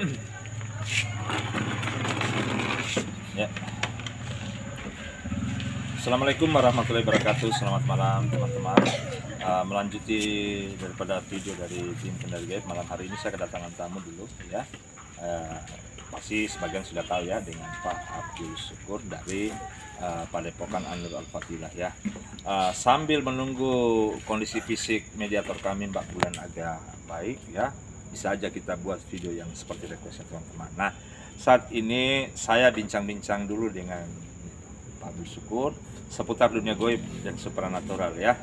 Ya. Assalamualaikum warahmatullahi wabarakatuh. Selamat malam teman-teman. Melanjuti daripada video dari tim Kendali Gaib, malam hari ini saya kedatangan tamu dulu ya. Pasti sebagian sudah tahu ya, dengan Pak Abdul Syukur dari Padepokan An-Nur Al-Fadilah ya. Sambil menunggu kondisi fisik mediator kami Mbak Bulan agak baik ya, bisa aja kita buat video yang seperti request teman-teman. Nah, saat ini saya bincang-bincang dulu dengan Pak Abdul Syukur seputar dunia goib dan supranatural ya.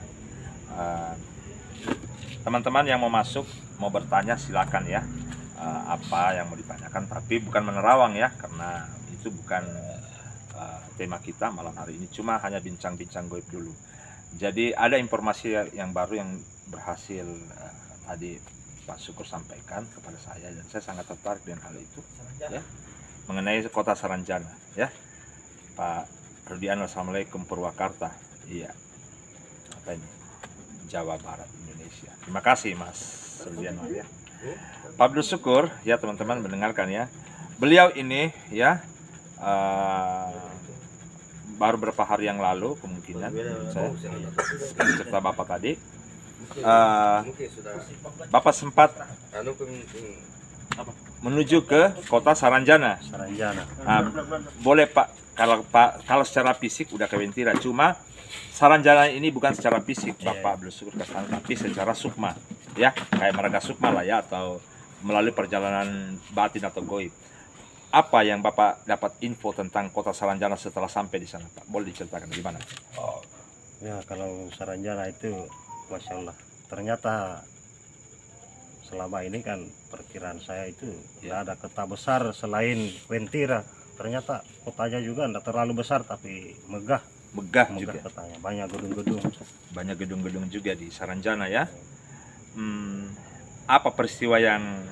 Teman-teman yang mau masuk, mau bertanya silakan ya. Apa yang mau ditanyakan, tapi bukan menerawang ya, karena itu bukan tema kita malam hari ini, cuma hanya bincang-bincang goib dulu. Jadi ada informasi yang baru yang berhasil tadi Pak Syukur sampaikan kepada saya, dan saya sangat tertarik dengan hal itu ya, mengenai kota Saranjana ya. Pak Rudian, Assalamualaikum, Purwakarta. Iya, apa ini, Jawa Barat, Indonesia. Terima kasih Mas Rudian ya. Pak Abdul Syukur ya, teman-teman mendengarkan ya, beliau ini ya baru beberapa hari yang lalu kemungkinan saya cerita Bapak tadi, Bapak sempat menuju ke kota Saranjana. Boleh Pak, kalau secara fisik udah ke Wentira, cuma Saranjana ini bukan secara fisik Bapak Abdul Syukur ke sana, tapi secara sukma ya, kayak marga sukma lah ya, atau melalui perjalanan batin atau goib. Apa yang Bapak dapat info tentang kota Saranjana setelah sampai di sana Pak? Boleh diceritakan gimana? Oh ya, kalau Saranjana itu Masya Allah, ternyata selama ini kan perkiraan saya itu ya, ada kota besar selain Wentira. Ternyata kotanya juga tidak terlalu besar, tapi megah juga kotanya, banyak gedung-gedung juga di Saranjana ya. Apa peristiwa yang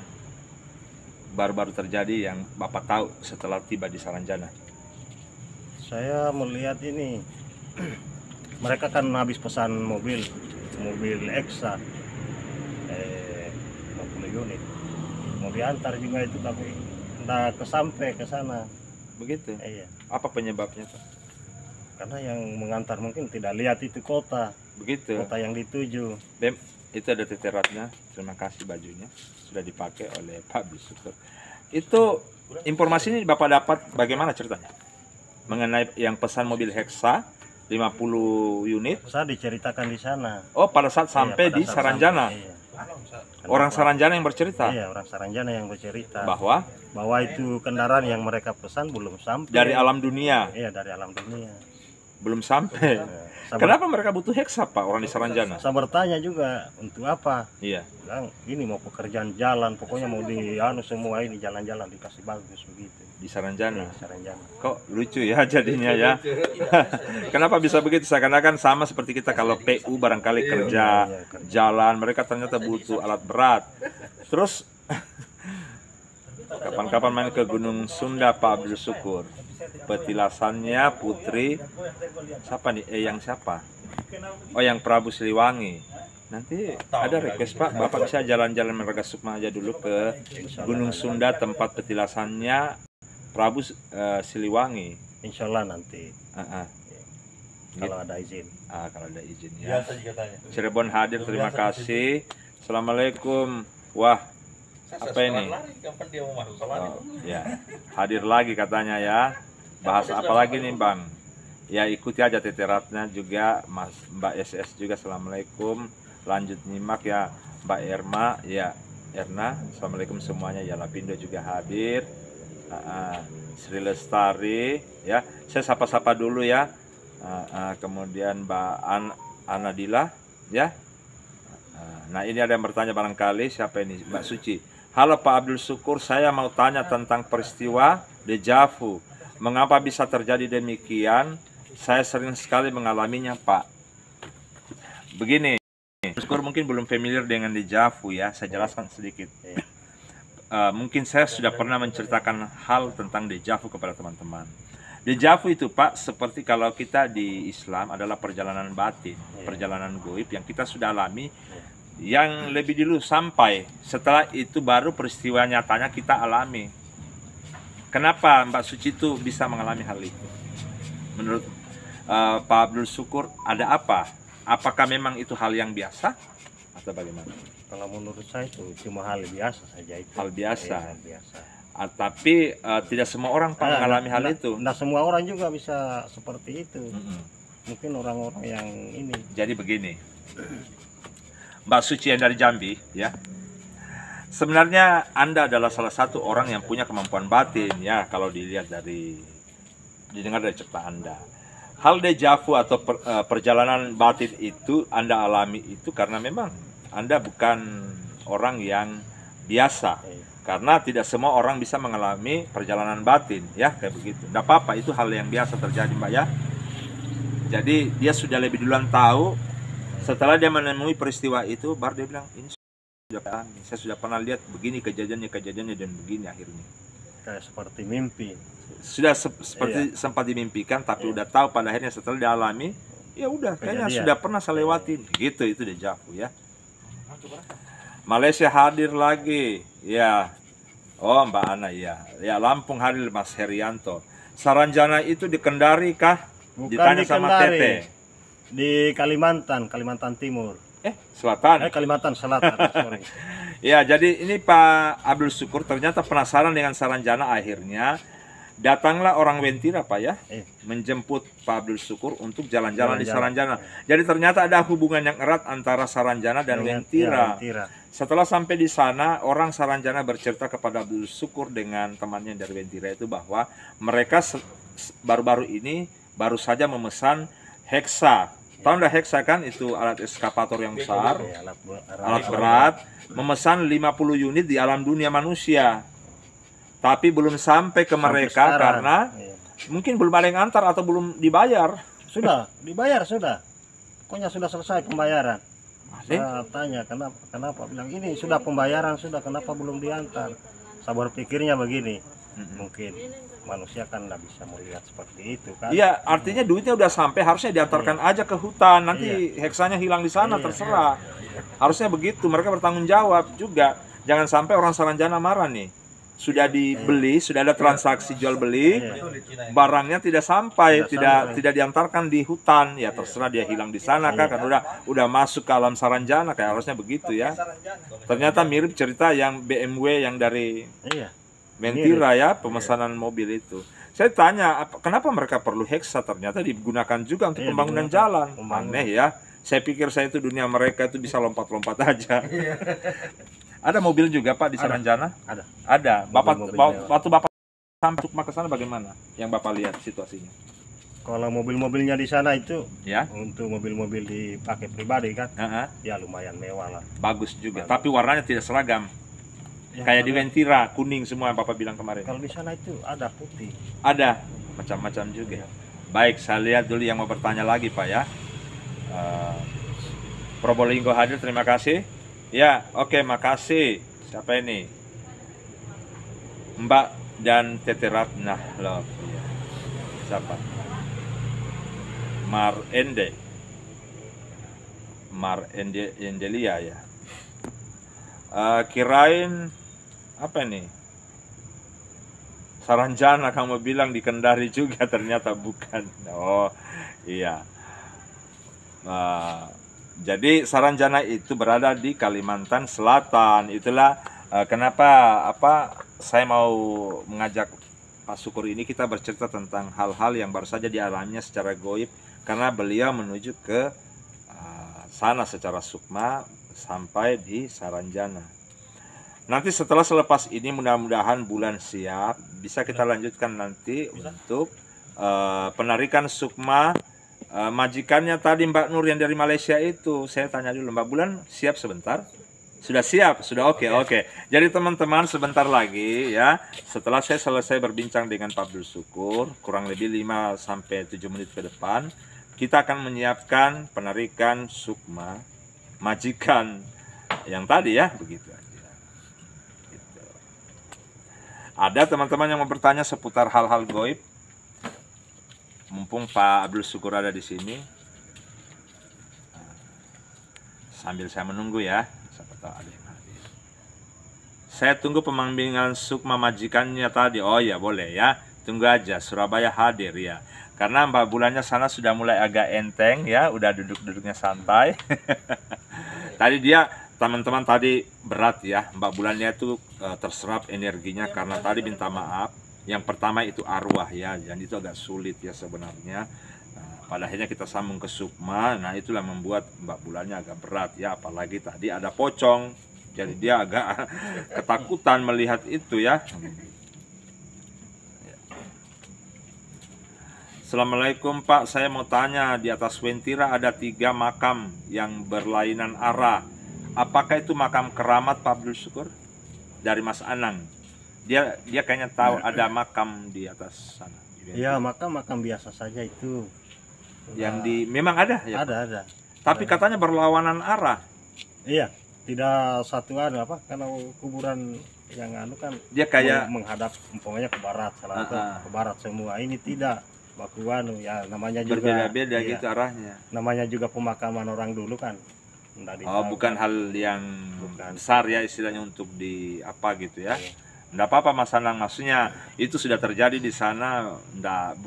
baru-baru terjadi yang Bapak tahu setelah tiba di Saranjana? Saya melihat ini mereka kan habis pesan mobil Exa 50 unit mau diantar juga itu, tapi tidak sampai ke sana. Begitu? Iya. Apa penyebabnya Pak? Karena yang mengantar mungkin tidak lihat itu kota. Begitu? Kota yang dituju. Itu ada teteratnya. Terima kasih, bajunya sudah dipakai oleh Pak Abdul Syukur. Itu informasi ini Bapak dapat bagaimana ceritanya? Mengenai yang pesan mobil Hexa 50 unit. Saya diceritakan di sana. Oh, pada saat sampai di Saranjana. Iya. Orang Saranjana yang bercerita? Iya, orang Saranjana yang bercerita. Bahwa itu kendaraan yang mereka pesan belum sampai. Dari alam dunia? Iya, dari alam dunia. Belum sampai. Kenapa mereka butuh Hexa Pak, orang di Saranjana? Saya bertanya juga, untuk apa? Iya. Bilang, ini mau pekerjaan jalan, pokoknya mau semua ini jalan-jalan dikasih bagus begitu. Di Saranjana? Di Saranjana. Kok lucu ya jadinya ya? Kenapa bisa begitu? Seakan-akan sama seperti kita kalau PU barangkali kerja jalan, mereka ternyata butuh alat berat. Terus kapan-kapan main ke Gunung Sunda Pak Abdul Syukur, petilasannya Putri siapa nih? Yang siapa? Oh, yang Prabu Siliwangi. Nanti ada request Pak, Bapak bisa jalan-jalan Marga Sukma aja dulu ke Gunung Sunda, tempat petilasannya Prabu Siliwangi. Insya Allah nanti. Kalau ada izin. Kalau ada izin ya. Cirebon hadir, terima kasih. Assalamualaikum. Wah, apa ini? Oh, ya, hadir lagi katanya ya. Bahas apa lagi nih Bang? Ya, ikuti aja teteratnya juga Mbak SS juga. Assalamualaikum. Lanjut nyimak ya Mbak Erma ya, Erna. Assalamualaikum semuanya ya. Lapindo juga hadir. Sri Lestari ya. Saya sapa-sapa dulu ya. Kemudian Mbak Anadila ya. Nah, ini ada yang bertanya barangkali, siapa ini? Mbak Suci. Halo Pak Abdul Syukur, saya mau tanya tentang peristiwa deja vu. Mengapa bisa terjadi demikian? Saya sering sekali mengalaminya Pak. Begini, Syukur mungkin belum familiar dengan deja vu ya, saya jelaskan sedikit. Mungkin saya sudah pernah menceritakan hal tentang deja vu kepada teman-teman. Deja vu itu Pak, seperti kalau kita di Islam adalah perjalanan batin, perjalanan goib yang kita sudah alami yang lebih dulu sampai, setelah itu baru peristiwa nyatanya kita alami. Kenapa Mbak Suci itu bisa mengalami hal itu? Menurut Pak Abdul Syukur, ada apa? Apakah memang itu hal yang biasa atau bagaimana? Kalau menurut saya itu cuma hal biasa saja itu. Hal biasa. Hal biasa. Tapi tidak semua orang Pak mengalami hal itu. Nah, semua orang juga bisa seperti itu. Mungkin orang-orang yang ini. Jadi begini, Mbak Suci yang dari Jambi, ya. Sebenarnya Anda adalah salah satu orang yang punya kemampuan batin, ya, kalau didengar dari cerita Anda. Hal dejavu atau perjalanan batin itu Anda alami itu karena memang Anda bukan orang yang biasa. Karena tidak semua orang bisa mengalami perjalanan batin, ya, kayak begitu. Tidak apa-apa, itu hal yang biasa terjadi, Mbak, ya. Jadi dia sudah lebih duluan tahu. Setelah dia menemui peristiwa itu, baru dia bilang, ini saya sudah pernah lihat begini kejadiannya dan begini akhirnya. Kayak seperti mimpi. Sudah seperti sempat dimimpikan, tapi udah tahu pada akhirnya setelah dialami, ya udah, kayaknya sudah pernah saya lewatin. Gitu, itu dejavu, ya. Malaysia hadir lagi, ya. Oh, Mbak Ana, ya. Ya, Lampung hadir Mas Herianto. Saranjana itu di Kendari kah? Bukan ditanya di sama Kendari. Tete. Di Kalimantan Timur. Selatan. Kalimantan Selatan, sorry. Ya, jadi ini Pak Abdul Syukur ternyata penasaran dengan Saranjana, akhirnya datanglah orang Wentira, Pak, ya, menjemput Pak Abdul Syukur untuk jalan-jalan di Saranjana. Jadi ternyata ada hubungan yang erat antara Saranjana dan Wentira. Setelah sampai di sana, orang Saranjana bercerita kepada Abdul Syukur dengan temannya dari Wentira itu bahwa mereka baru-baru ini baru saja memesan heksa. Tahu nggak heksa kan? Itu alat eskavator yang besar, alat berat, memesan 50 unit di alam dunia manusia. Tapi belum sampai ke mereka karena mungkin belum ada yang antar atau belum dibayar. Sudah dibayar, sudah. Pokoknya sudah selesai pembayaran. Saya tanya kenapa bilang ini sudah pembayaran, sudah, kenapa belum diantar? Saya berpikirnya begini, mungkin manusia kan nggak bisa melihat seperti itu kan. Iya, artinya duitnya udah sampai, harusnya diantarkan aja ke hutan, nanti heksanya hilang di sana, terserah. Harusnya begitu, mereka bertanggung jawab juga. Jangan sampai orang Saranjana marah nih. Sudah dibeli, sudah ada transaksi jual beli, barangnya tidak sampai, tidak diantarkan di hutan, ya terserah dia hilang di sana kan udah masuk ke alam Saranjana, kayak harusnya begitu, ya. Ternyata mirip cerita yang BMW yang dari Wentira, ya, pemesanan mobil itu. Saya tanya, kenapa mereka perlu heksa? Ternyata digunakan juga untuk pembangunan jalan. Aneh, ya. Saya pikir saya itu dunia mereka itu bisa lompat-lompat aja. Ada mobil juga, Pak, di Saranjana? Ada. Waktu Bapak sampai Sukma ke sana bagaimana? Yang Bapak lihat situasinya? Kalau mobil-mobilnya di sana itu, ya, untuk mobil-mobil dipakai pribadi kan, ya lumayan mewah lah. Bagus juga. Tapi warnanya tidak seragam. Kayak di Wentira, kuning semua yang Bapak bilang kemarin. Kalau di sana itu ada putih. Ada, macam-macam juga. Baik, saya lihat dulu yang mau bertanya lagi, Pak, ya. Probolinggo hadir, terima kasih. Ya, oke, makasih. Siapa ini? Mbak dan Tete Ratna. Loh. Siapa? Mar Endelia, ya. Kirain apa nih? Saranjana kamu bilang di Kendari juga, ternyata bukan. Oh, iya. Jadi Saranjana itu berada di Kalimantan Selatan. Itulah kenapa saya mau mengajak Pak Syukur ini, kita bercerita tentang hal-hal yang baru saja dialaminya secara goib, karena beliau menuju ke sana secara sukma sampai di Saranjana. Nanti setelah selepas ini mudah-mudahan bulan siap, bisa kita lanjutkan nanti untuk penarikan sukma majikannya tadi Mbak Nur yang dari Malaysia itu. Saya tanya dulu, Mbak Bulan siap sebentar? Sudah siap? Sudah, oke. Jadi teman-teman, sebentar lagi, ya, setelah saya selesai berbincang dengan Pak Abdul Syukur, kurang lebih 5-7 menit ke depan, kita akan menyiapkan penarikan sukma majikan yang tadi, ya, begitu aja. Gitu. Ada teman-teman yang mau bertanya seputar hal-hal goib? Mumpung Pak Abdul Syukur ada di sini. sambil saya menunggu ya, siapa tahu ada yang hadir. Saya tunggu pembimbingan Sukma majikannya tadi. Oh ya boleh ya, tunggu aja Surabaya hadir ya. Karena Mbak Bulannya sana sudah mulai agak enteng ya, udah duduk-duduknya santai. Tadi dia teman-teman tadi berat ya, Mbak Bulannya itu terserap energinya karena tadi minta maaf. Yang pertama itu arwah ya, dan itu agak sulit ya sebenarnya. Pada akhirnya kita sambung ke Sukma. Nah itulah membuat Mbak Bulannya agak berat ya, apalagi tadi ada pocong, jadi dia agak ketakutan melihat itu ya. Assalamualaikum Pak, saya mau tanya, di atas Wentira ada 3 makam yang berlainan arah. Apakah itu makam keramat Pak Abdul Syukur? Dari Mas Anang. Dia kayaknya tahu ada makam di atas sana. Iya, makam biasa saja itu. Yang memang ada ya? Ada. Tapi katanya berlawanan arah. Iya, tidak satu apa? Kalau kuburan yang kan dia kayak menghadap umpamanya ke barat, ke barat semua. Ini tidak. Bakuan ya namanya juga berbeda-beda iya. Gitu arahnya. Namanya juga pemakaman orang dulu kan. Bukan hal yang besar ya istilahnya untuk di apa gitu ya. Enggak apa-apa Mas Anang, maksudnya itu sudah terjadi di sana, enggak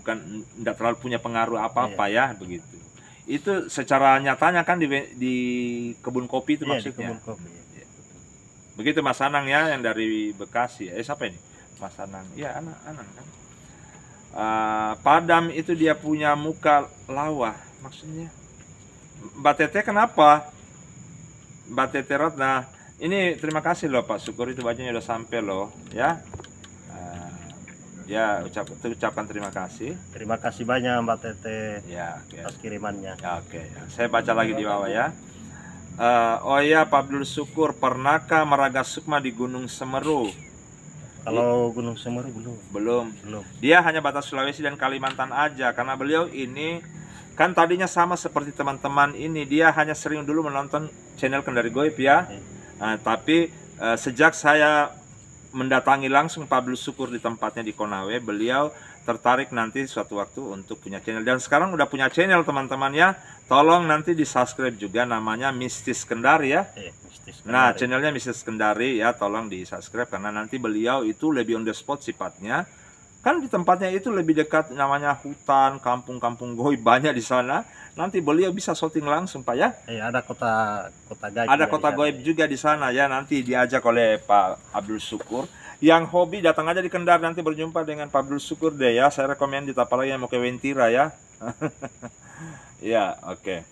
terlalu punya pengaruh apa-apa ya begitu. Itu secara nyatanya kan di kebun kopi itu maksudnya. Di kebun kopi. Begitu Mas Anang ya yang dari Bekasi. Siapa ini? Mas Anang. Iya, Anang kan. Padam itu dia punya muka lawah maksudnya. Mbak Tete kenapa? Mbak Tete Ratna. Ini terima kasih loh Pak Syukur, itu bacanya udah sampai loh ya. Ya ucapkan terima kasih. Terima kasih banyak Mbak Tete ya, atas kirimannya. Ya, oke. Ya. Saya baca lagi di bawah ya. Oh ya Pak Abdul Syukur, pernahkah Meraga Sukma di Gunung Semeru? Kalau Gunung Semeru belum. Dia hanya batas Sulawesi dan Kalimantan aja, karena beliau ini kan tadinya sama seperti teman-teman ini, dia hanya sering dulu menonton channel Kendari Goib ya. Nah, tapi sejak saya mendatangi langsung Pak Abdul Syukur di tempatnya di Konawe, beliau tertarik nanti suatu waktu untuk punya channel. Dan sekarang udah punya channel teman-teman ya. Tolong nanti di subscribe juga, namanya Mistis Kendari ya. Mistis Kendari. Nah channelnya Mistis Kendari ya, tolong di subscribe karena nanti beliau itu lebih on the spot sifatnya. Kan di tempatnya itu lebih dekat, namanya hutan, kampung-kampung goib banyak di sana. Nanti beliau bisa syuting langsung Pak ya. Ada kota gaib. Ada kota goib juga di sana ya. Nanti diajak oleh Pak Abdul Syukur. Yang hobi datang aja di Kendari, nanti berjumpa dengan Pak Abdul Syukur deh ya. Saya rekomend di apalagi yang mau ke Wentira ya. Ya oke.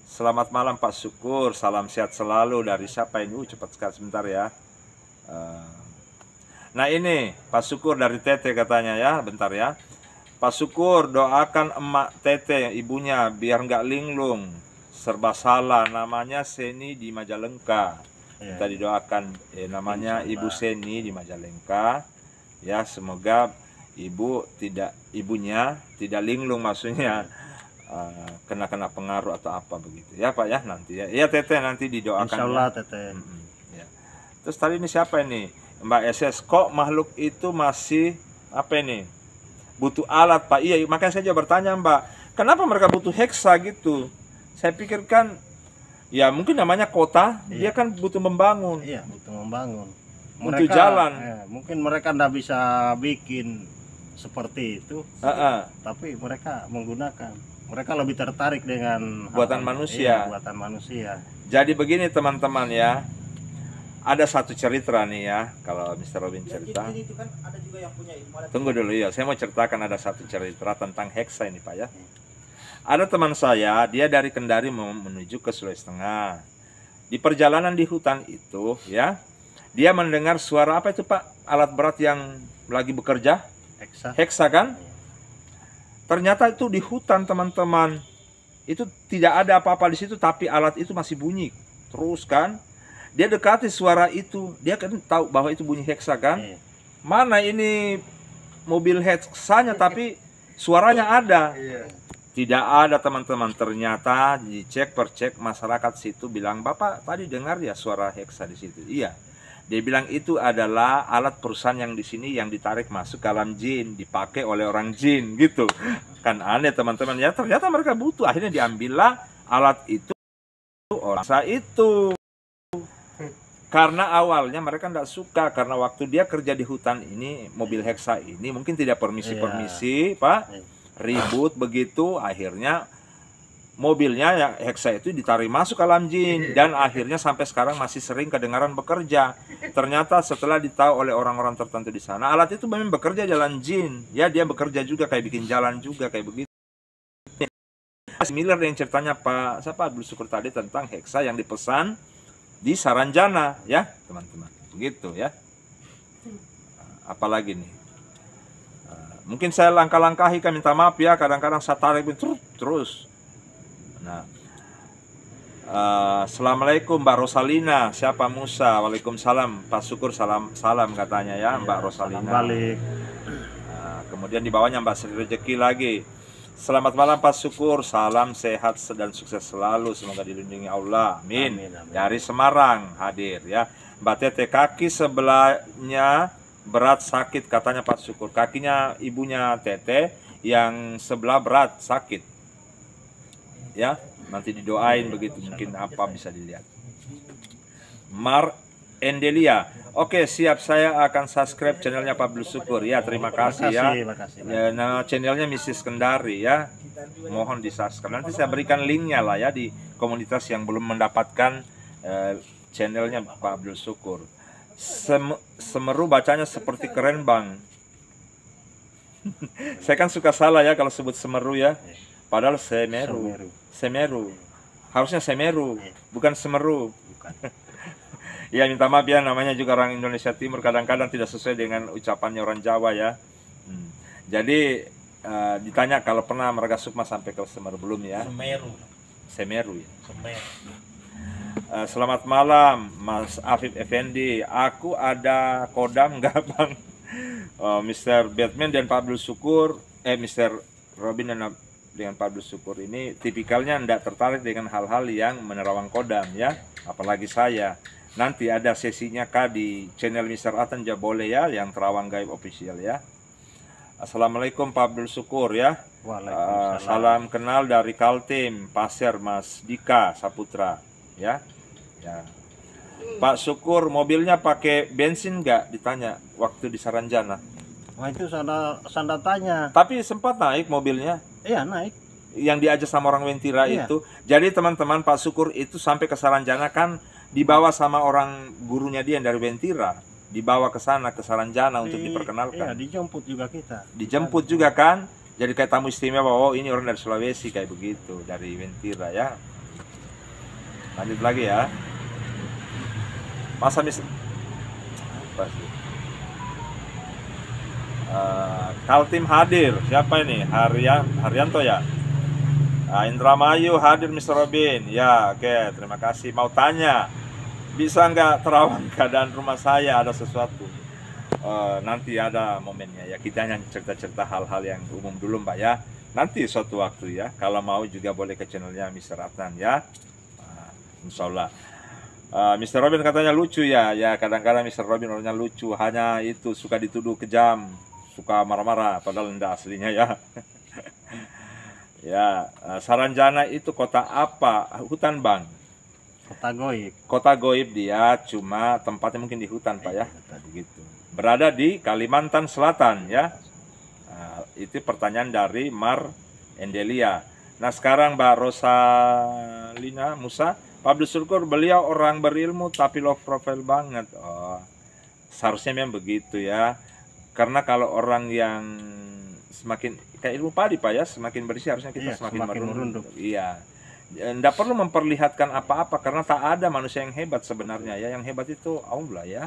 Selamat malam Pak Syukur. Salam sehat selalu dari siapa ini? Cepat sekali sebentar ya. Nah ini Pak Syukur dari Tete katanya ya, bentar ya. Pak Syukur doakan emak Tete, ibunya biar nggak linglung, serba salah, namanya Seni di Majalengka. Kita didoakan namanya Ibu Seni di Majalengka. Ya semoga ibunya tidak linglung, maksudnya kena pengaruh atau apa begitu ya Pak ya nanti ya. Iya Tete nanti didoakan. Insyaallah ya. Tete. Ya. Terus tadi ini siapa ini? Mbak SS, kok makhluk itu masih apa ini? Butuh alat Pak. Iya, makanya saya juga bertanya Mbak, kenapa mereka butuh heksa gitu? Saya pikirkan ya mungkin namanya kota, dia kan butuh membangun. Iya, butuh membangun. Butuh jalan. Mungkin mereka nggak bisa bikin seperti itu, tapi mereka menggunakan. Mereka lebih tertarik dengan buatan manusia. Iya, buatan manusia. Jadi begini teman-teman ya. Ada satu cerita nih ya, kalau Mr. Robin cerita. Jadi itu kan ada juga yang punya tunggu dulu ya, saya mau ceritakan ada satu cerita tentang heksa ini Pak ya. Ada teman saya, dia dari Kendari mau menuju ke Sulawesi Tengah. Di perjalanan di hutan itu ya, dia mendengar suara apa itu Pak? Alat berat yang lagi bekerja? Heksa kan? Ternyata itu di hutan teman-teman. Itu tidak ada apa-apa di situ, tapi alat itu masih bunyi. Terus kan? Dia dekati suara itu, dia kan tahu bahwa itu bunyi heksa kan? Mana ini mobil heksanya tapi suaranya ada. Tidak ada teman-teman, ternyata dicek percek masyarakat situ bilang, Bapak tadi dengar ya suara heksa di situ? Iya. Dia bilang itu adalah alat perusahaan yang di sini yang ditarik masuk ke alam jin, dipakai oleh orang jin gitu. Kan aneh teman-teman ya, ternyata mereka butuh, akhirnya diambillah alat itu orang Saya itu karena awalnya mereka tidak suka, karena waktu dia kerja di hutan ini, mobil Hexa ini mungkin tidak permisi-permisi, Pak, ribut begitu, akhirnya mobilnya ya Hexa itu ditarik masuk ke alam jin, dan akhirnya sampai sekarang masih sering kedengaran bekerja. Ternyata setelah ditahu oleh orang-orang tertentu di sana, alat itu memang bekerja jalan jin, ya dia bekerja juga kayak bikin jalan juga kayak begitu. Similar dengan ceritanya Pak Abdul Syukur tadi tentang Hexa yang dipesan di Saranjana, ya teman-teman, begitu ya. Apalagi nih, mungkin saya langkah-langkahi, kan minta maaf ya, kadang-kadang saya tarik terus. Nah, Assalamualaikum Mbak Rosalina, siapa Musa? Waalaikumsalam Pak Syukur, salam katanya ya, Mbak Rosalina. Balik. Kemudian di bawahnya Mbak Sri Rezeki lagi. Selamat malam Pak Syukur, salam sehat dan sukses selalu, semoga dilindungi Allah, amin. Dari Semarang hadir ya. Mbak Tete, kaki sebelahnya berat sakit katanya Pak Syukur. Kakinya ibunya Tete yang sebelah berat sakit ya, nanti didoain begitu, mungkin apa bisa dilihat. Mar Endelia, oke siap, saya akan subscribe channelnya Pak Abdul Syukur ya, terima kasih ya. Ya, nah channelnya Mrs. Kendari ya, mohon di subscribe. Nanti saya berikan linknya lah ya di komunitas yang belum mendapatkan channelnya Pak Abdul Syukur. Semeru bacanya seperti keren Bang. Saya kan suka salah ya kalau sebut Semeru ya, padahal Semeru. Harusnya Semeru, bukan Semeru. Ya minta maaf ya, namanya juga orang Indonesia Timur, kadang-kadang tidak sesuai dengan ucapannya orang Jawa ya. Jadi ditanya kalau pernah Marga Sukma sampai ke Semeru, belum ya? Semeru ya. Selamat malam Mas Afif Effendi, aku ada kodam nggak Bang? Mr. Batman dan Pak Abdul Syukur, Mr. Robin dengan Pak Abdul Syukur ini tipikalnya tidak tertarik dengan hal-hal yang menerawang kodam ya, apalagi saya. Nanti ada sesinya Kak di channel Mr. Atan ya, boleh ya, yang Terawang Gaib Official ya. Assalamualaikum Pak Abdul Syukur ya. Salam kenal dari Kaltim Pasir Mas Dika Saputra ya. Ya. Pak Syukur, mobilnya pakai bensin nggak? Ditanya waktu di Saranjana. Wah itu sanda tanya. Tapi sempat naik mobilnya. Iya naik. Yang diajak sama orang Wentira itu. Jadi teman-teman, Pak Syukur itu sampai ke Saranjana kan dibawa sama orang gurunya dia yang dari Wentira, dibawa ke sana ke Saranjana untuk diperkenalkan. Iya, dijemput juga kita. Dijemput juga kan, jadi kayak tamu istimewa. Oh ini orang dari Sulawesi kayak begitu, dari Wentira ya. Lanjut lagi ya. Masa apa sih? Kaltim hadir, siapa ini? Haryanto ya. Indramayu hadir Mr. Robin ya, oke terima kasih. Mau tanya, bisa nggak terawang keadaan rumah saya, ada sesuatu? Nanti ada momennya ya, kita hanya cerita-cerita hal-hal yang umum dulu Mbak ya. Nanti suatu waktu ya, kalau mau juga boleh ke channelnya Mr. Atan ya. Insya Allah. Mr. Robin katanya lucu ya, ya kadang-kadang Mr. Robin orangnya lucu, hanya itu suka dituduh kejam, suka marah-marah, padahal enggak aslinya ya. Ya, Saranjana itu kota apa? Hutan Bang? Kota goib. Kota goib dia, cuma tempatnya mungkin di hutan Pak ya. Begitu. Berada di Kalimantan Selatan ya. Itu pertanyaan dari Mar Endelia. Nah sekarang Mbak Rosalina Musa, Pak Abdul Syukur beliau orang berilmu tapi low profile banget. Oh, seharusnya memang begitu ya. Karena kalau orang yang semakin kayak ilmu padi Pak ya, semakin bersih harusnya kita semakin merunduk. Iya. Nggak perlu memperlihatkan apa-apa karena tak ada manusia yang hebat sebenarnya ya. Yang hebat itu Allah ya.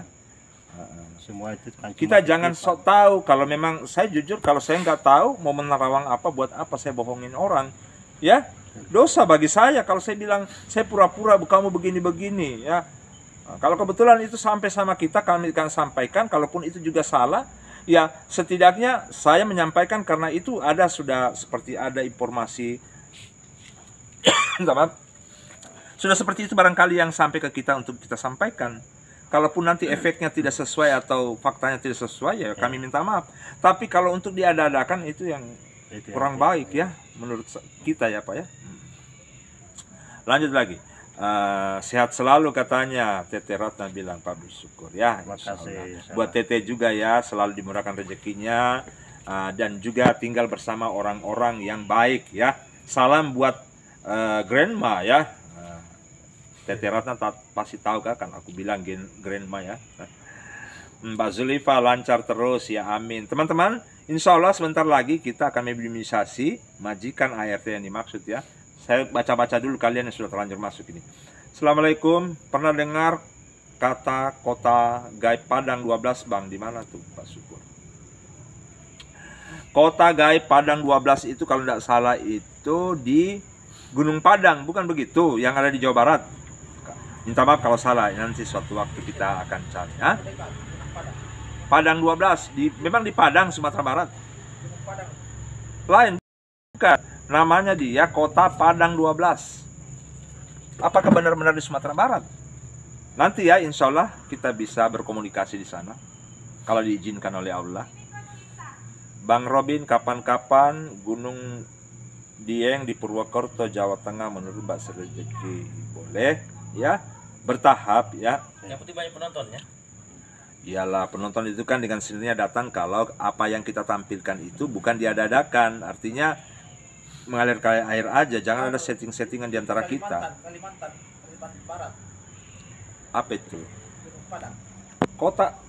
Semua itu kan kita jangan sok tahu. Kalau memang saya jujur, kalau saya nggak tahu mau menerawang apa, buat apa saya bohongin orang ya. Dosa bagi saya kalau saya bilang saya pura-pura kamu begini-begini ya. Nah, kalau kebetulan itu sampai sama kita, kami akan sampaikan. Kalaupun itu juga salah, ya setidaknya saya menyampaikan karena itu ada, sudah seperti ada informasi sudah seperti itu barangkali yang sampai ke kita untuk kita sampaikan. Kalaupun nanti efeknya tidak sesuai atau faktanya tidak sesuai ya kami minta maaf. Tapi kalau untuk diada-adakan itu yang kurang baik ya menurut kita ya Pak ya. Lanjut lagi. Sehat selalu katanya Tete Ratna bilang, Pak bersyukur ya. Terima kasih. Buat Tete juga ya, selalu dimurahkan rezekinya, dan juga tinggal bersama orang-orang yang baik ya. Salam buat Grandma ya. Tete Ratna pasti tahu kan aku bilang Grandma ya. Mbak Zulifa lancar terus ya, amin. Teman-teman, insya Allah sebentar lagi kita akan mobilisasi majikan ART yang dimaksud ya. Saya baca-baca dulu kalian yang sudah terlanjur masuk ini. Assalamualaikum, pernah dengar kata kota gaib Padang 12 Bang? Di mana tuh Pak Syukur? Kota gaib Padang 12 itu kalau tidak salah itu di Gunung Padang, bukan begitu? Yang ada di Jawa Barat. Minta maaf kalau salah, nanti suatu waktu kita akan cari. Ha? Padang 12, memang di Padang, Sumatera Barat. Lain, bukan. Namanya dia Kota Padang 12. Apakah benar-benar di Sumatera Barat? Nanti ya, insya Allah kita bisa berkomunikasi di sana, kalau diizinkan oleh Allah. Bang Robin, kapan-kapan Gunung Dieng di Purwokerto, Jawa Tengah menurut Mbak Serejeki? Boleh ya, bertahap ya. Yang penting banyak penonton ya. Iyalah, penonton itu kan dengan sendirinya datang kalau apa yang kita tampilkan itu bukan diada-adakan. Artinya mengalir kayak air aja, jangan ada setting-settingan di antara kita. Kalimantan Barat. Apa itu? Padang.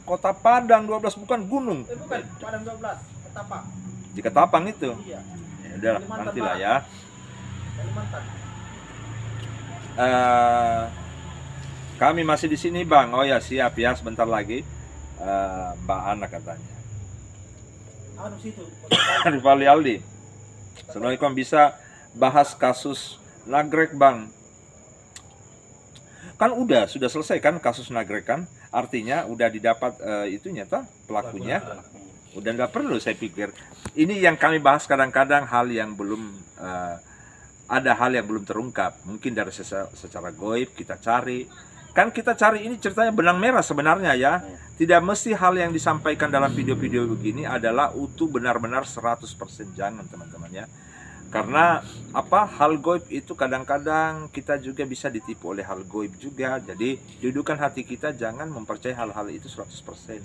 Kota Padang 12, bukan gunung. Bukan, Padang 12, Ketapang. Di Ketapang itu. Iya. Ya udah, nantilah ya. Kalimantan. Kami masih di sini, Bang. Oh ya, siap ya, sebentar lagi. Mbak Ana katanya. Situ. Rifali Aldi. Assalamualaikum, bisa bahas kasus Nagrek Bang? Kan sudah selesai kan kasus Nagrek kan? Artinya udah didapat itunya toh, pelakunya. Udah nggak perlu saya pikir. Ini yang kami bahas kadang-kadang hal yang belum ada hal yang belum terungkap. Mungkin dari secara goib kita cari. Kan kita cari ini ceritanya benang merah sebenarnya ya. Tidak mesti hal yang disampaikan dalam video-video begini adalah utuh benar-benar 100%, jangan teman-teman ya. Karena hal goib itu kadang-kadang kita juga bisa ditipu oleh hal goib juga. Jadi dudukan hati kita jangan mempercayai hal-hal itu 100%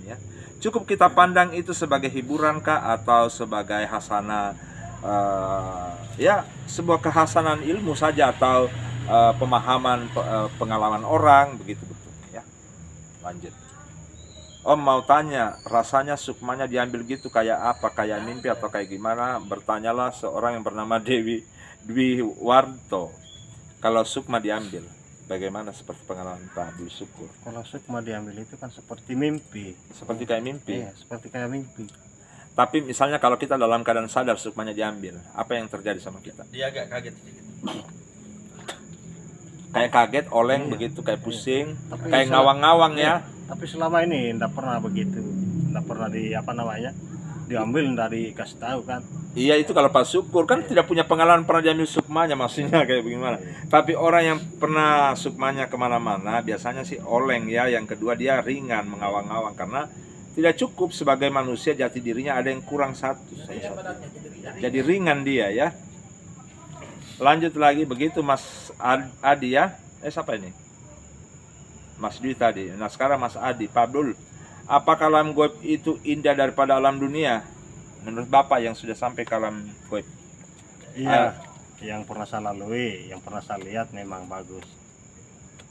ya. Cukup kita pandang itu sebagai hiburan kah atau sebagai hasanah, ya sebuah kehasanan ilmu saja atau pemahaman pengalaman orang begitu betul ya. Lanjut. Om mau tanya, rasanya sukmanya diambil gitu kayak apa? Kayak mimpi atau kayak gimana? Bertanyalah seorang yang bernama Dwi Warto. Kalau sukma diambil, bagaimana seperti pengalaman Pak Abdul Syukur? Kalau sukma diambil itu kan seperti mimpi. Seperti kayak mimpi? Iya, seperti kayak mimpi. Tapi misalnya kalau kita dalam keadaan sadar sukmanya diambil, apa yang terjadi sama kita? Dia agak kaget sedikit. Kayak kaget, oleng begitu, kayak pusing, Tapi kayak ngawang-ngawang ya. Tapi selama ini enggak pernah begitu. Enggak pernah diambil, enggak dikasih tahu kan. Iya, itu kalau Pak Syukur kan tidak punya pengalaman pernah diambil sukmanya, maksudnya kayak bagaimana. Tapi orang yang pernah sukmanya kemana-mana biasanya sih oleng ya. Yang kedua dia ringan, mengawang-awang karena tidak cukup sebagai manusia, jati dirinya ada yang kurang satu. Jadi ringan dia ya. Lanjut lagi begitu Mas Adi ya. Siapa ini? Mas Dwi tadi. Nah sekarang Mas Adi, Pak Abdul, apakah alam goib itu indah daripada alam dunia? Menurut Bapak yang sudah sampai ke alam goib? Iya, yang pernah saya lalui, yang pernah saya lihat memang bagus.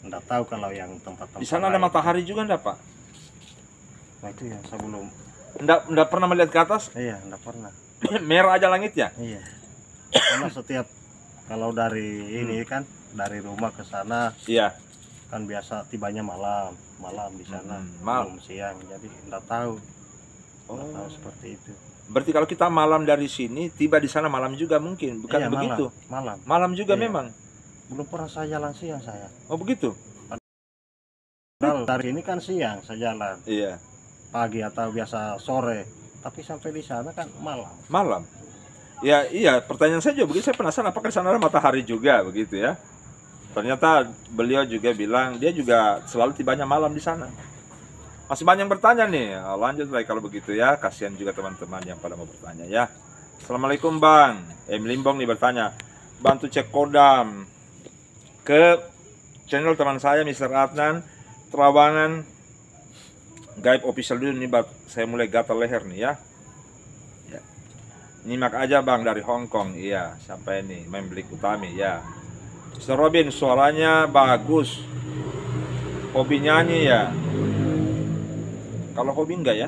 Enggak tahu kalau yang tempat-tempat di sana ada matahari juga enggak Pak? Nah itu ya, saya belum. Enggak pernah melihat ke atas? Iya, enggak pernah. Merah aja langitnya? Iya. Karena setiap kalau dari ini kan dari rumah ke sana, iya, kan biasa tibanya malam di sana, malam siang, jadi enggak tahu. Enggak tahu seperti itu. Berarti kalau kita malam dari sini tiba di sana malam juga mungkin, bukan iya, begitu? Malam juga iya. Memang. Belum pernah saya jalan siang saya. Oh begitu? Padahal dari ini kan siang saya jalan. Iya. Pagi atau biasa sore, tapi sampai di sana kan malam. Malam. Ya iya, pertanyaan saya juga begitu, saya penasaran apakah di sana ada matahari juga begitu ya. Ternyata beliau juga bilang dia juga selalu tibanya malam di sana. Masih banyak yang bertanya nih. Lanjut lagi kalau begitu ya, kasihan juga teman-teman yang pada mau bertanya ya. Assalamualaikum Bang. Melimbong nih bertanya, bantu cek kodam ke channel teman saya Mr. Adnan Trawangan Gaib Official dulu nih, saya mulai gatal leher nih ya. Nyimak aja bang dari Hong Kong, iya. Siapa ini? Membeli Utami, ya. Mr. Robin, suaranya bagus. Hobi nyanyi ya? Kalau hobi enggak ya?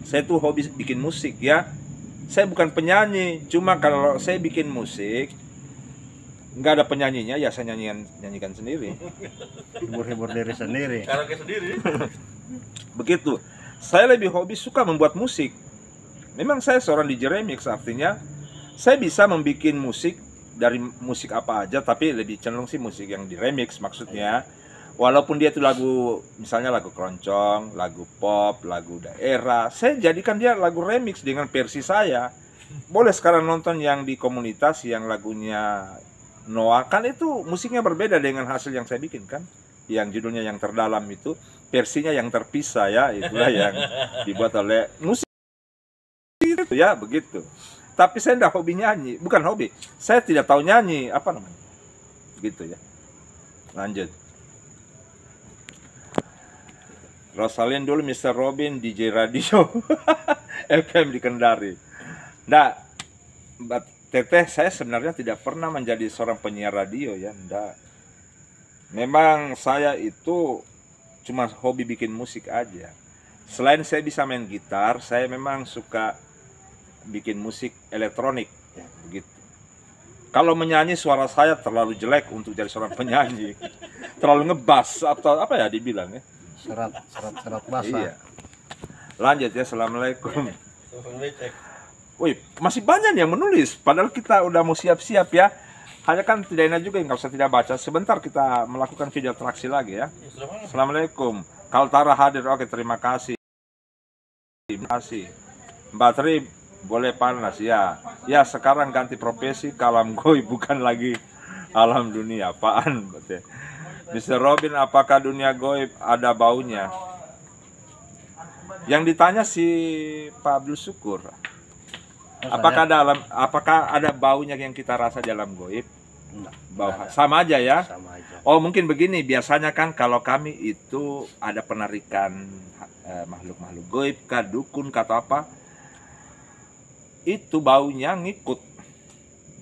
Saya tuh hobi bikin musik ya. Saya bukan penyanyi, cuma kalau saya bikin musik nggak ada penyanyinya ya saya nyanyikan sendiri. Hibur-hibur diri sendiri. Karaoke sendiri. Begitu. Saya lebih hobi suka membuat musik. Memang saya seorang DJ remix, artinya saya bisa membuat musik dari musik apa aja, tapi lebih cenderung sih musik yang di remix maksudnya. Walaupun dia itu lagu, misalnya lagu keroncong, lagu pop, lagu daerah, saya jadikan dia lagu remix dengan versi saya. Boleh sekarang nonton yang di komunitas yang lagunya Noah, kan itu musiknya berbeda dengan hasil yang saya bikin kan. Yang judulnya Yang Terdalam itu versinya yang terpisah ya, itulah yang dibuat oleh musik. Ya begitu. Tapi saya tidak hobi nyanyi, bukan hobi. Saya tidak tahu nyanyi, apa namanya? Gitu ya. Lanjut. Rosalind dulu Mr. Robin DJ radio FM di Kendari. Nah, Teteh saya sebenarnya tidak pernah menjadi seorang penyiar radio ya, enggak. Memang saya itu cuma hobi bikin musik aja. Selain saya bisa main gitar, saya memang suka bikin musik elektronik ya, begitu. Kalau menyanyi suara saya terlalu jelek untuk jadi seorang penyanyi. Terlalu ngebas atau apa ya dibilang ya? Serat basah. Iya. Lanjut ya, assalamualaikum. Wih, masih banyak yang menulis. Padahal kita udah mau siap-siap ya. Hanya kan tidak enak juga kalau saya tidak baca. Sebentar kita melakukan video atraksi lagi ya. Assalamualaikum. Kaltara hadir, oke terima kasih. Terima kasih. Mbak Tri boleh panas ya. Ya sekarang ganti profesi, kalam goib bukan lagi alam dunia. Apaan? Mr. Robin, apakah dunia goib ada baunya? Yang ditanya si Pak Abdul Syukur. Apakah ada baunya yang kita rasa dalam goib? Bau sama aja ya. Sama aja. Oh mungkin begini, biasanya kan kalau kami itu ada penarikan makhluk-makhluk goib, kah dukun, kata apa, itu baunya ngikut.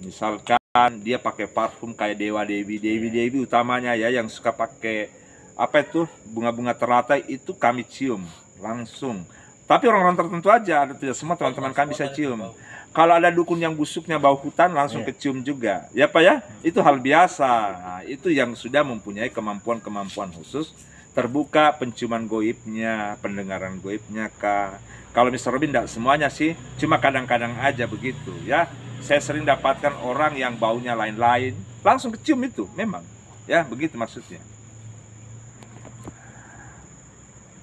Misalkan dia pakai parfum kayak dewi utamanya ya, yang suka pakai apa itu bunga-bunga teratai, itu kami cium langsung. Tapi orang-orang tertentu aja, ada tidak semua teman-teman kami bisa cium. Kalau ada dukun yang busuknya bau hutan langsung kecium juga. Ya Pak ya, itu hal biasa. Nah, itu yang sudah mempunyai kemampuan-kemampuan khusus, terbuka penciuman goibnya, pendengaran goibnya kah. Kalau Mr. Robin tidak semuanya sih, cuma kadang-kadang aja begitu ya. Saya sering dapatkan orang yang baunya lain-lain, langsung kecium itu, memang. Ya, begitu maksudnya.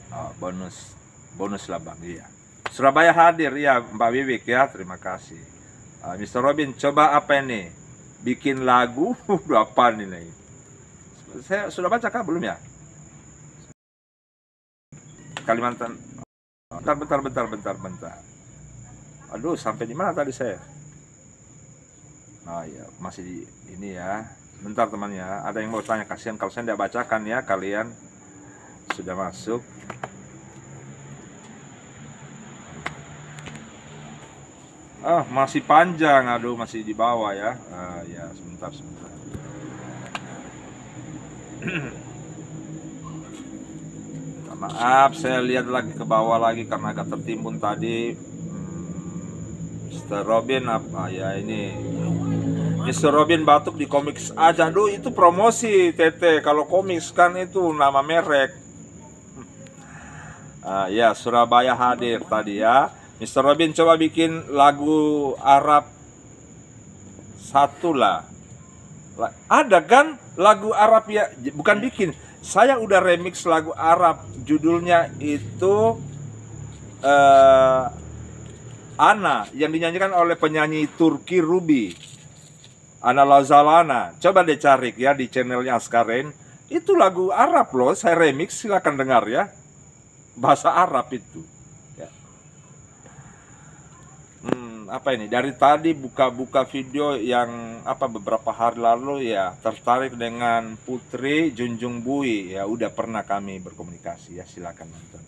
Oh, bonus lah Bang, iya. Surabaya hadir ya Mbak Wiwik ya, terima kasih. Mr. Robin, coba apa ini? Bikin lagu, apa nih? Saya sudah baca kah belum ya? Kalimantan. Bentar. Aduh, sampai di mana tadi saya? Oh ya, masih di ini ya. Bentar temannya, ada yang mau tanya, kasihan kalau saya tidak bacakan ya, kalian sudah masuk. Masih panjang, aduh masih di bawah ya. Ya sebentar. Maaf, saya lihat lagi ke bawah lagi karena agak tertimbun tadi. Mr. Robin apa ya ini? Mr. Robin batuk di Comics aja. Aduh itu promosi Tete. Kalau Comics kan itu nama merek. Ya Surabaya hadir tadi ya. Mr. Robin coba bikin lagu Arab satu lah. Ada kan lagu Arab ya? Bukan bikin. Saya udah remix lagu Arab. Judulnya itu Ana, yang dinyanyikan oleh penyanyi Turki Ruby. Ana Lazalana. Coba deh cari ya di channelnya Askaren. Itu lagu Arab loh. Saya remix, silakan dengar ya. Bahasa Arab itu. apa ini, dari tadi buka-buka video yang beberapa hari lalu ya, tertarik dengan Putri Junjung Bui ya, udah pernah kami berkomunikasi ya, silakan nonton.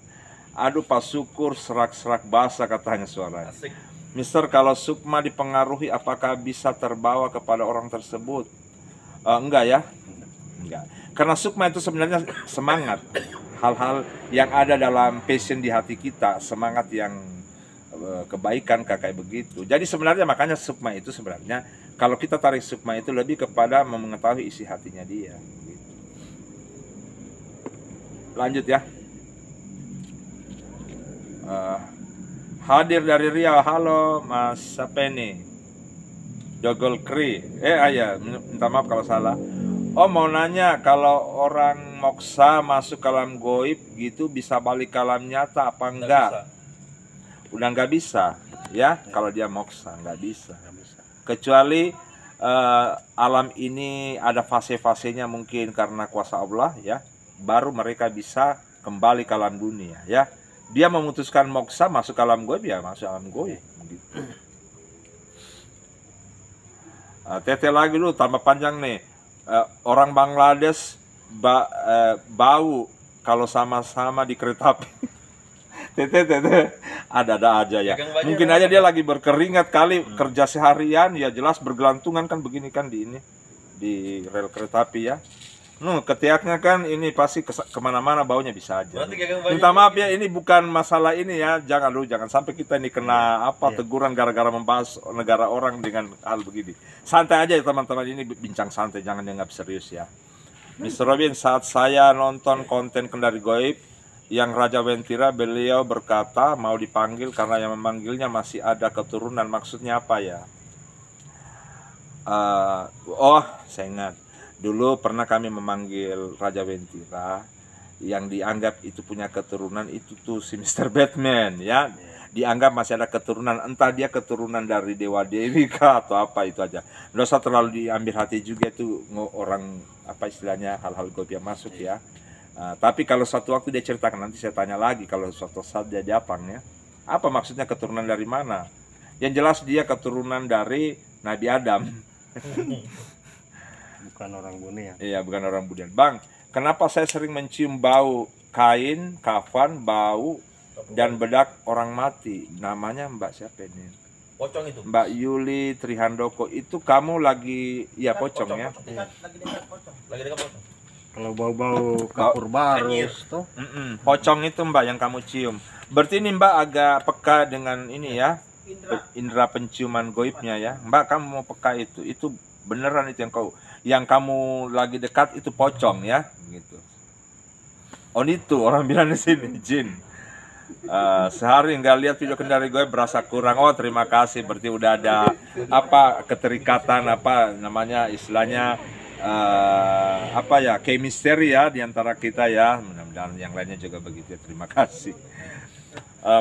Aduh Pak Syukur serak-serak basah katanya suaranya. Asik. Mister, kalau Sukma dipengaruhi apakah bisa terbawa kepada orang tersebut? Enggak ya, enggak. Karena Sukma itu sebenarnya semangat, hal-hal yang ada dalam passion di hati kita, semangat yang kebaikan kayak begitu. Jadi sebenarnya makanya Sukma itu sebenarnya, kalau kita tarik Sukma itu lebih kepada mengetahui isi hatinya dia. Lanjut ya. Hadir dari Riau, halo Mas Sapeni Dogol Kri. Ya, minta maaf kalau salah. Oh, mau nanya, kalau orang moksa masuk ke alam goib gitu bisa balik ke alam nyata apa enggak? Udah nggak bisa ya, kalau dia moksa nggak bisa. Kecuali alam ini ada fase-fasenya, mungkin karena kuasa Allah ya, baru mereka bisa kembali ke alam dunia ya. Dia memutuskan moksa masuk ke alam goib ya, masuk alam goib gitu. Tete lagi dulu, tambah panjang nih. Orang Bangladesh bau kalau sama-sama di kereta api. Tete ada aja ya. Mungkin aja dia lagi berkeringat kali, kerja seharian ya, jelas bergelantungan kan begini kan di rel kereta api ya. Ketiaknya kan ini pasti kemana-mana baunya bisa aja. Minta maaf ya, ini bukan masalah ini ya, jangan sampai kita ini kena teguran gara-gara membahas negara orang dengan hal begini. Santai aja ya teman-teman, ini bincang santai, jangan dianggap serius ya. Mr. Robin, saat saya nonton konten Kendari Goib yang Raja Wentira, beliau berkata mau dipanggil karena yang memanggilnya masih ada keturunan. Maksudnya apa ya? Saya ingat. Dulu pernah kami memanggil Raja Wentira yang dianggap itu punya keturunan, itu tuh si Mr. Batman ya. Dianggap masih ada keturunan, entah dia keturunan dari Dewa Dewi kah atau apa, itu aja. Nggak usah terlalu diambil hati juga itu orang istilahnya hal-hal goib yang masuk ya. Tapi kalau suatu waktu dia ceritakan, nanti saya tanya lagi kalau suatu saat dia japang ya. Apa maksudnya keturunan dari mana? Yang jelas dia keturunan dari Nabi Adam. Bukan orang Bunian. Iya, bukan orang Bunian. Bang, kenapa saya sering mencium bau kain, kafan, bau, dan bedak orang mati? Namanya Mbak siapa ini? Pocong itu. Mbak Yuli Trihandoko. Itu kamu lagi, ya pocong ya? Lagi dekat pocong. Kalau bau-bau kapur barus tuh. Pocong itu Mbak yang kamu cium. Berarti ini Mbak agak peka dengan ini ya, indera penciuman goibnya ya. Mbak, kamu mau peka itu beneran itu yang kamu lagi dekat itu pocong ya, gitu. Oh itu orang bilang di sini jin. Sehari nggak lihat video Kendari gue berasa kurang. Oh terima kasih, berarti udah ada keterikatan istilahnya chemistry ya di antara kita ya. Mudah-mudahan yang lainnya juga begitu ya. Terima kasih.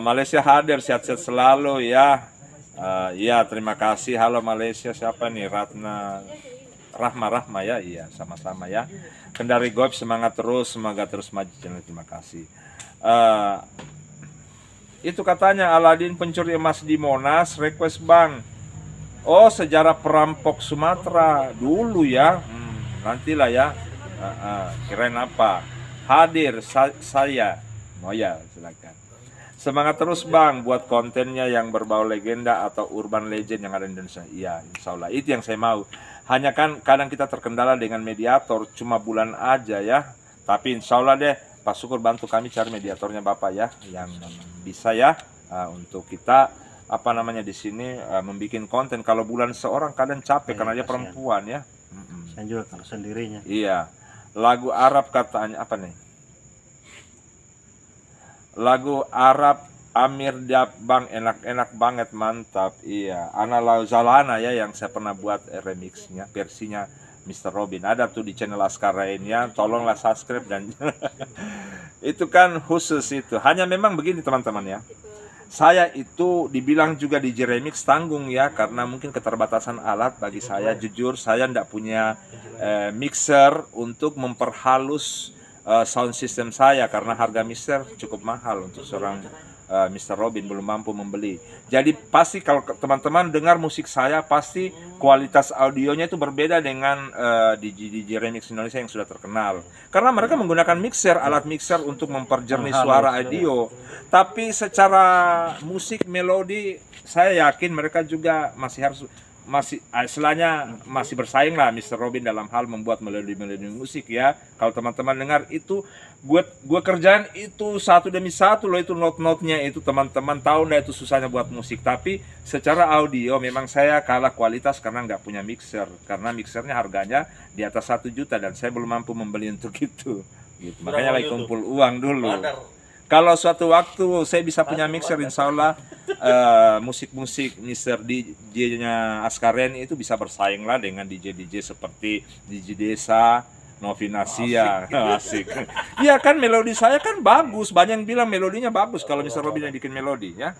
Malaysia hadir, sehat-sehat selalu ya. Ya terima kasih. Halo Malaysia, siapa nih? Rahma ya, iya sama-sama ya. Kendari Goib semangat terus, semoga terus maju channel. Terima kasih. Itu katanya Aladin pencuri emas di Monas, request bang. Oh sejarah perampok Sumatera dulu ya. Nantilah ya. Kirain apa? Hadir saya. Oh ya silakan. Semangat terus bang buat kontennya yang berbau legenda atau urban legend yang ada di Indonesia. Iya insya Allah itu yang saya mau. Hanya kan kadang kita terkendala dengan mediator cuma bulan aja ya. Tapi insya Allah deh Pak Syukur bantu kami cari mediatornya Bapak ya, yang bisa ya untuk kita di sini membuat konten. Kalau bulan seorang kadang capek karena dia perempuan ya. Saya juga kalau sendirinya. Iya. Lagu Arab katanya apa nih? Lagu Arab Amir Bang enak-enak banget, mantap. Iya, Ana Lauzalana ya yang saya pernah buat remixnya, versinya Mr. Robin. Ada tuh di channel Askarain ya. Tolonglah subscribe dan itu kan khusus itu. Hanya memang begini teman-teman ya. Saya itu dibilang juga di Remix tanggung ya, karena mungkin keterbatasan alat bagi saya. Jujur saya tidak punya mixer untuk memperhalus sound system saya, karena harga mixer cukup mahal untuk seorang Mr. Robin belum mampu membeli. Jadi pasti kalau teman-teman dengar musik saya, pasti kualitas audionya itu berbeda dengan DJ remix Indonesia yang sudah terkenal. Karena mereka menggunakan mixer, alat mixer untuk memperjernih suara audio. Tapi secara musik melodi, saya yakin mereka juga masih istilahnya masih bersaing lah Mr. Robin dalam hal membuat melodi-melodi musik ya. Kalau teman-teman dengar itu, gue kerjaan itu satu demi satu loh, itu not-notnya itu teman-teman tahu nggak itu susahnya buat musik. Tapi secara audio memang saya kalah kualitas karena nggak punya mixer, karena mixernya harganya di atas 1 juta dan saya belum mampu membeli untuk itu gitu. Makanya lagi kumpul uang dulu. Kalau suatu waktu saya bisa punya mixer, insya Allah musik-musik Mr. DJ-nya Askaren itu bisa bersaing lah dengan DJ-DJ seperti DJ Desa, Novinasia. Asik. Iya kan, melodi saya kan bagus. Banyak yang bilang melodinya bagus kalau Mr. Robin yang bikin melodi ya.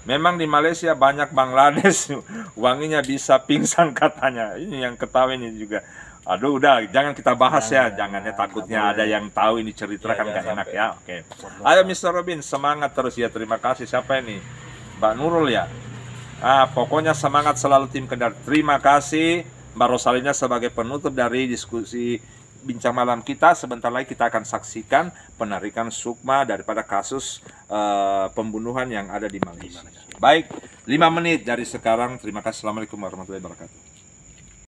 Memang di Malaysia banyak Bangladesh, wanginya bisa pingsan katanya. Ini yang ketawa ini juga. Aduh, udah, jangan kita bahas ya, jangannya takutnya ada yang tahu ini cerita kan gak enak ya. Oke. Ayo Mr. Robin, semangat terus ya. Terima kasih. Siapa ini? Mbak Nurul ya. Pokoknya semangat selalu tim Kendar. Terima kasih Mbak Rosalina sebagai penutup dari diskusi bincang malam kita. Sebentar lagi kita akan saksikan penarikan sukma daripada kasus pembunuhan yang ada di Malaysia. Baik, 5 menit dari sekarang. Terima kasih. Assalamualaikum warahmatullahi wabarakatuh.